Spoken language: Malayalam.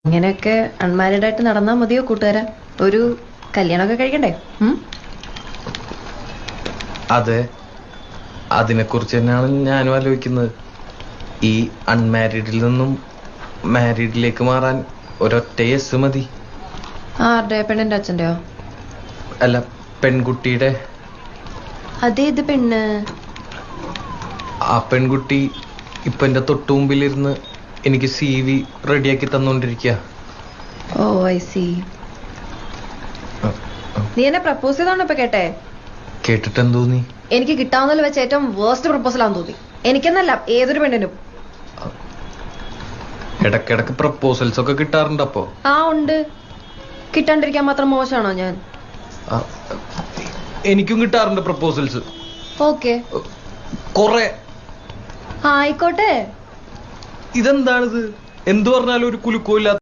ഇങ്ങനെയൊക്കെ അൺമാരീഡ് ആയിട്ട് നടന്നാൽ മതിയോ കൂട്ടുകാരാ? ഒരു കല്യാണമൊക്കെ കഴിക്കണ്ടേ? അതെ, അതിനെക്കുറിച്ച് തന്നെയാണ് ഞാനും ആലോചിക്കുന്നത്. ഈ അൺമാരീഡിൽ നിന്നും മാരീഡിലേക്ക് മാറാൻ ഒരൊറ്റ യെസ് മതി. ആരുടെ? പെണ്ണിന്റെ അച്ഛൻ്റെയോ? അല്ല, പെൺകുട്ടിയുടെ. അതേത് പെണ്ണ്? ആ പെൺകുട്ടി ഇപ്പൊ എന്റെ തൊട്ടു മുമ്പിലിരുന്ന് എനിക്ക് CV റെഡിയാക്കി തന്നോണ്ടിരിക്കുക. ഓ ഐ സി. നീ എന്നെ പ്രപ്പോസ് ചെയ്താണോ ഇപ്പൊ കേട്ടെ? കേട്ടിട്ടെന്ന് തോന്നി? എനിക്ക് കിട്ടാവുന്നതിൽ വെച്ച് ഏറ്റവും വേർസ്റ്റ് പ്രപ്പോസലാന്ന് തോന്നി. എനിക്കെന്നല്ല, ഏതൊരു പെണ്ണിനും. ഇടക്കിടക്ക് പ്രപ്പോസൽസ് ഒക്കെ കിട്ടാറുണ്ട്. അപ്പോ ആ ഉണ്ട്. കിട്ടാണ്ടിരിക്കാൻ മാത്രം മോശമാണോ ഞാൻ? എനിക്കും കിട്ടാറുണ്ട് പ്രപ്പോസൽസ്. ഓക്കെ, കൊറേ. ആയിക്കോട്ടെ. ഇതെന്താണിത്? എന്തു പറഞ്ഞാലും ഒരു കുലുക്കമില്ലാത്ത